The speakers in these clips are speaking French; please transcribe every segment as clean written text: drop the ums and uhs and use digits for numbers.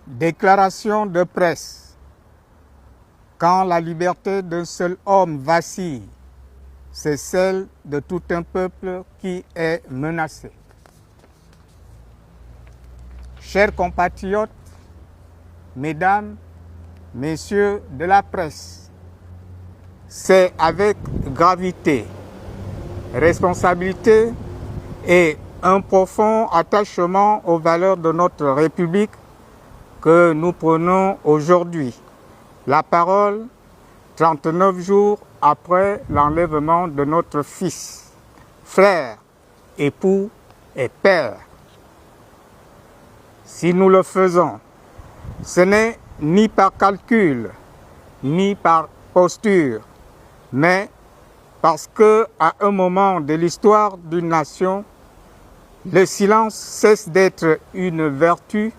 Déclaration de presse. Quand la liberté d'un seul homme vacille, c'est celle de tout un peuple qui est menacé. Chers compatriotes, mesdames, messieurs de la presse, c'est avec gravité, responsabilité et un profond attachement aux valeurs de notre République que nous prenons aujourd'hui la parole 39 jours après l'enlèvement de notre fils, frère, époux et père. Si nous le faisons, ce n'est ni par calcul, ni par posture, mais parce qu'à un moment de l'histoire d'une nation, le silence cesse d'être une vertu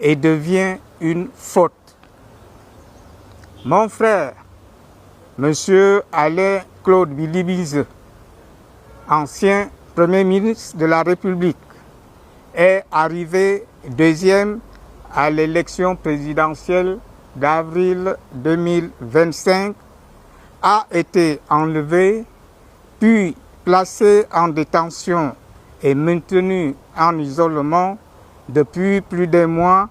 et devient une faute. Mon frère, M. Alain Claude Bilibize, ancien Premier ministre de la République, est arrivé deuxième à l'élection présidentielle d'avril 2025, a été enlevé, puis placé en détention et maintenu en isolement depuis plus d'un mois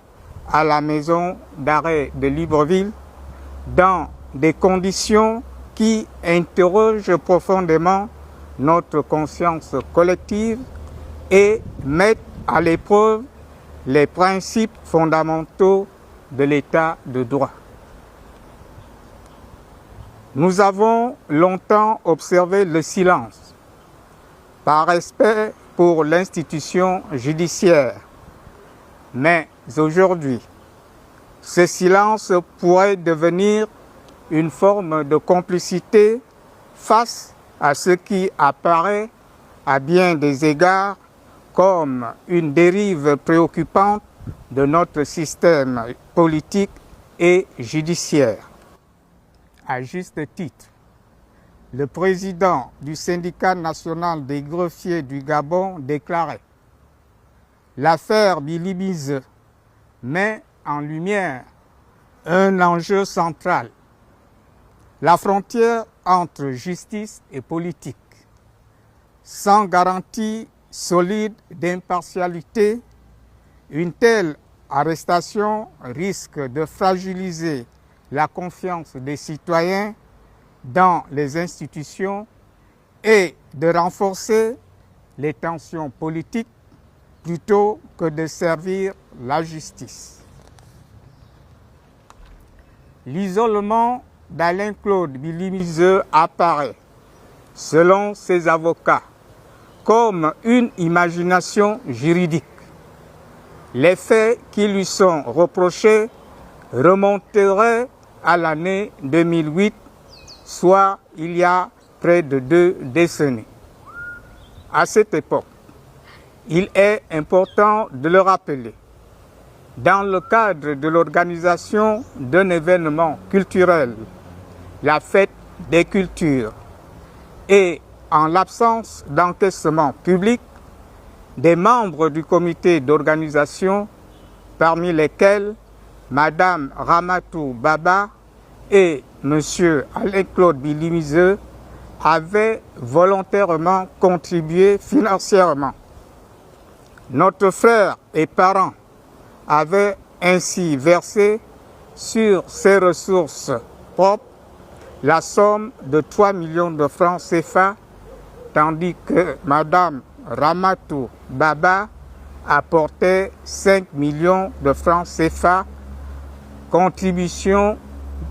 à la maison d'arrêt de Libreville, dans des conditions qui interrogent profondément notre conscience collective et mettent à l'épreuve les principes fondamentaux de l'État de droit. Nous avons longtemps observé le silence, par respect pour l'institution judiciaire. Mais aujourd'hui, ce silence pourrait devenir une forme de complicité face à ce qui apparaît à bien des égards comme une dérive préoccupante de notre système politique et judiciaire. À juste titre, le président du syndicat national des greffiers du Gabon déclarait: l'affaire Bilibize met en lumière un enjeu central, la frontière entre justice et politique. Sans garantie solide d'impartialité, une telle arrestation risque de fragiliser la confiance des citoyens dans les institutions et de renforcer les tensions politiques plutôt que de servir la justice. L'isolement d'Alain Claude Bilibize apparaît, selon ses avocats, comme une imagination juridique. Les faits qui lui sont reprochés remonteraient à l'année 2008, soit il y a près de 2 décennies. À cette époque, il est important de le rappeler. Dans le cadre de l'organisation d'un événement culturel, la fête des cultures, et en l'absence d'encaissement public, des membres du comité d'organisation, parmi lesquels Mme Ramatou Baba et M. Alain Claude Bilibize, avaient volontairement contribué financièrement. Notre frère et parent avait ainsi versé sur ses ressources propres la somme de 3 millions de francs CFA, tandis que Mme Ramatou Baba apportait 5 millions de francs CFA, contribution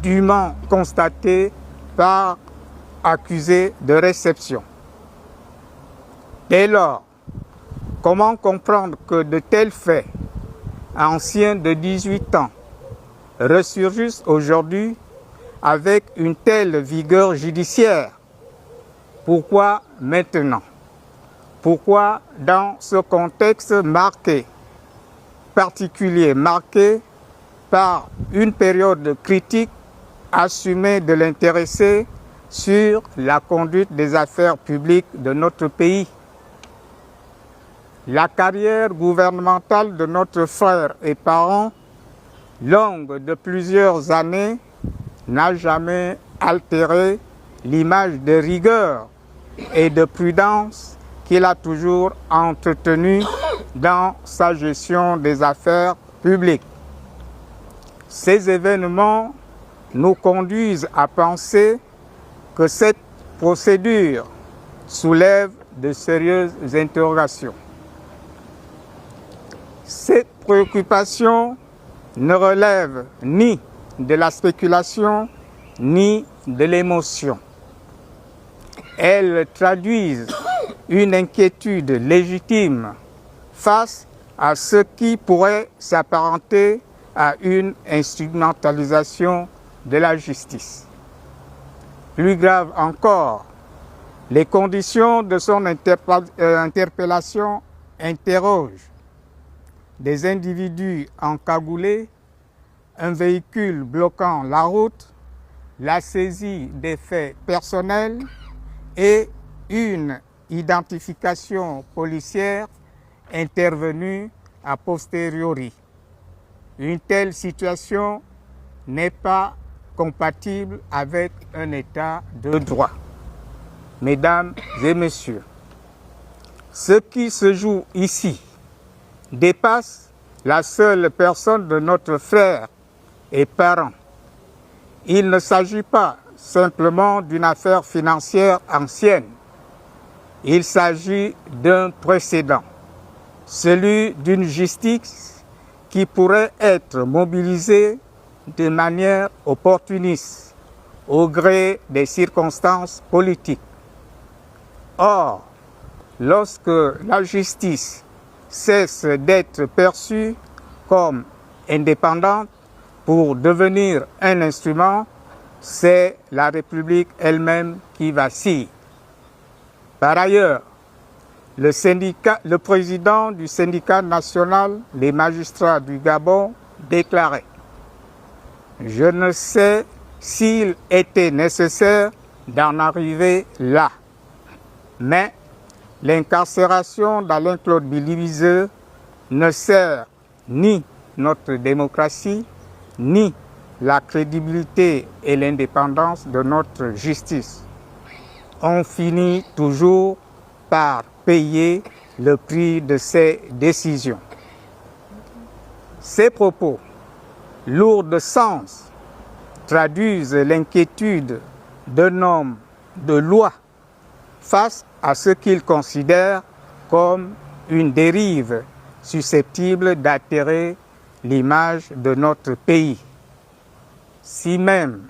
dûment constatée par accusé de réception. Dès lors, comment comprendre que de tels faits, anciens de 18 ans, ressurgissent aujourd'hui avec une telle vigueur judiciaire? Pourquoi maintenant? Pourquoi dans ce contexte particulier, marqué par une période critique assumée de l'intéressé sur la conduite des affaires publiques de notre pays? La carrière gouvernementale de notre frère et parent longue de plusieurs années, n'a jamais altéré l'image de rigueur et de prudence qu'il a toujours entretenue dans sa gestion des affaires publiques. Ces événements nous conduisent à penser que cette procédure soulève de sérieuses interrogations. Cette préoccupation ne relève ni de la spéculation ni de l'émotion. Elles traduisent une inquiétude légitime face à ce qui pourrait s'apparenter à une instrumentalisation de la justice. Plus grave encore, les conditions de son interpellation interrogent des individus encagoulés, un véhicule bloquant la route, la saisie des faits personnels et une identification policière intervenue a posteriori. Une telle situation n'est pas compatible avec un état de droit. Mesdames et messieurs, ce qui se joue ici dépasse la seule personne de notre frère et parent. Il ne s'agit pas simplement d'une affaire financière ancienne. Il s'agit d'un précédent, celui d'une justice qui pourrait être mobilisée de manière opportuniste au gré des circonstances politiques. Or, lorsque la justice cesse d'être perçue comme indépendante pour devenir un instrument, c'est la République elle-même qui vacille. Par ailleurs, le président du syndicat national des magistrats du Gabon déclarait « Je ne sais s'il était nécessaire d'en arriver là, mais l'incarcération d'Alain Claude Billy-Viseu ne sert ni notre démocratie, ni la crédibilité et l'indépendance de notre justice. On finit toujours par payer le prix de ces décisions. » Ces propos, lourds de sens, traduisent l'inquiétude d'un homme de loi face à ce qu'il considère comme une dérive susceptible d'altérer l'image de notre pays. Si même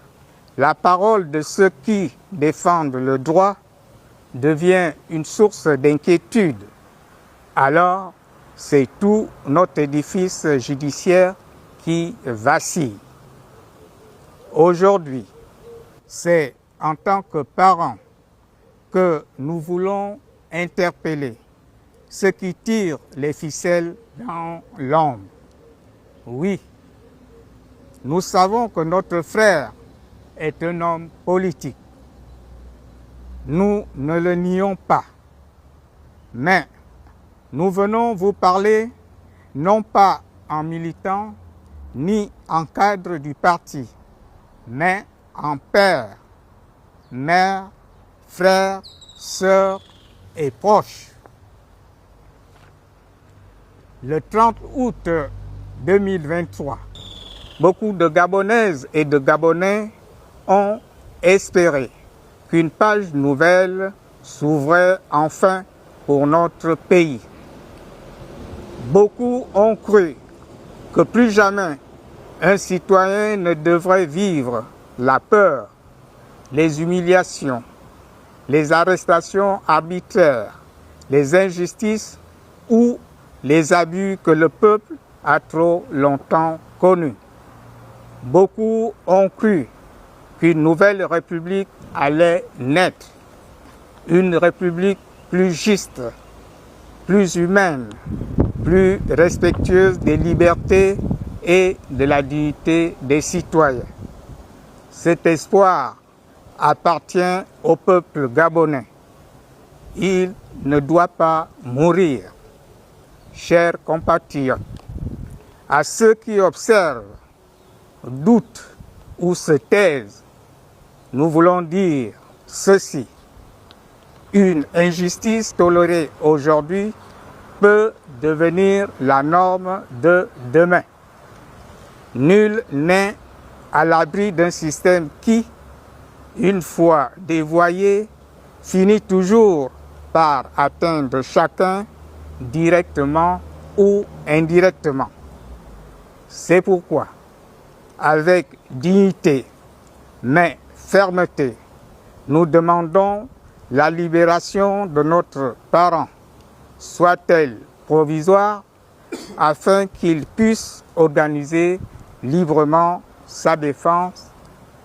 la parole de ceux qui défendent le droit devient une source d'inquiétude, alors c'est tout notre édifice judiciaire qui vacille. Aujourd'hui, c'est en tant que parents que nous voulons interpeller ceux qui tirent les ficelles dans l'ombre. Oui, nous savons que notre frère est un homme politique. Nous ne le nions pas. Mais nous venons vous parler non pas en militant ni en cadre du parti, mais en père, mère, frères, sœurs et proches. Le 30 août 2023, beaucoup de Gabonaises et de Gabonais ont espéré qu'une page nouvelle s'ouvrait enfin pour notre pays. Beaucoup ont cru que plus jamais un citoyen ne devrait vivre la peur, les humiliations, les arrestations arbitraires, les injustices ou les abus que le peuple a trop longtemps connus. Beaucoup ont cru qu'une nouvelle république allait naître, une république plus juste, plus humaine, plus respectueuse des libertés et de la dignité des citoyens. Cet espoir appartient au peuple gabonais. Il ne doit pas mourir. Chers compatriotes, à ceux qui observent doutent ou se taisent, nous voulons dire ceci. Une injustice tolérée aujourd'hui peut devenir la norme de demain. Nul n'est à l'abri d'un système qui, une fois dévoyé, finit toujours par atteindre chacun directement ou indirectement. C'est pourquoi, avec dignité mais fermeté, nous demandons la libération de notre parent, soit-elle provisoire, afin qu'il puisse organiser librement sa défense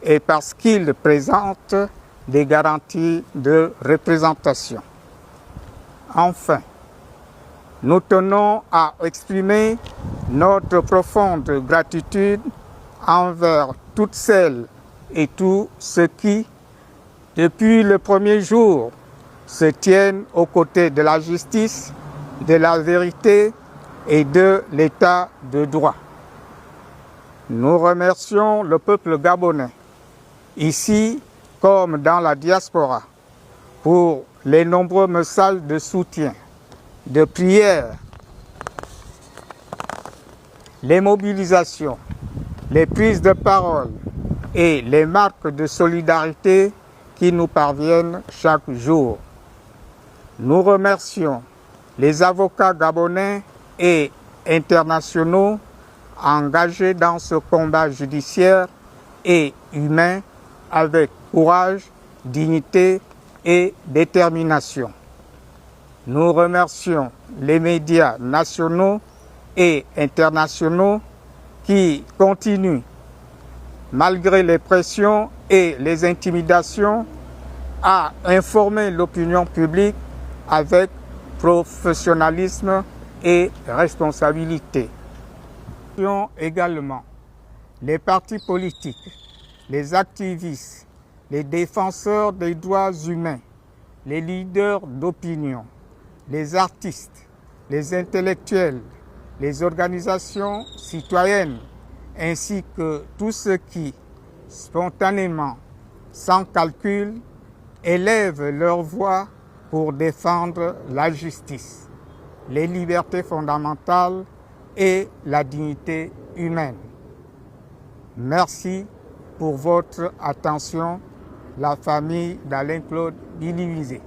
et parce qu'il présente des garanties de représentation. Enfin, nous tenons à exprimer notre profonde gratitude envers toutes celles et tous ceux qui, depuis le premier jour, se tiennent aux côtés de la justice, de la vérité et de l'état de droit. Nous remercions le peuple gabonais, ici comme dans la diaspora, pour les nombreux messages de soutien, de prière, les mobilisations, les prises de parole et les marques de solidarité qui nous parviennent chaque jour. Nous remercions les avocats gabonais et internationaux engagés dans ce combat judiciaire et humain avec courage, dignité et détermination. Nous remercions les médias nationaux et internationaux qui continuent, malgré les pressions et les intimidations, à informer l'opinion publique avec professionnalisme et responsabilité. Nous remercions également les partis politiques, les activistes, les défenseurs des droits humains, les leaders d'opinion, les artistes, les intellectuels, les organisations citoyennes, ainsi que tous ceux qui, spontanément, sans calcul, élèvent leur voix pour défendre la justice, les libertés fondamentales et la dignité humaine. Merci pour votre attention, la famille d'Alain Claude Bilivisé.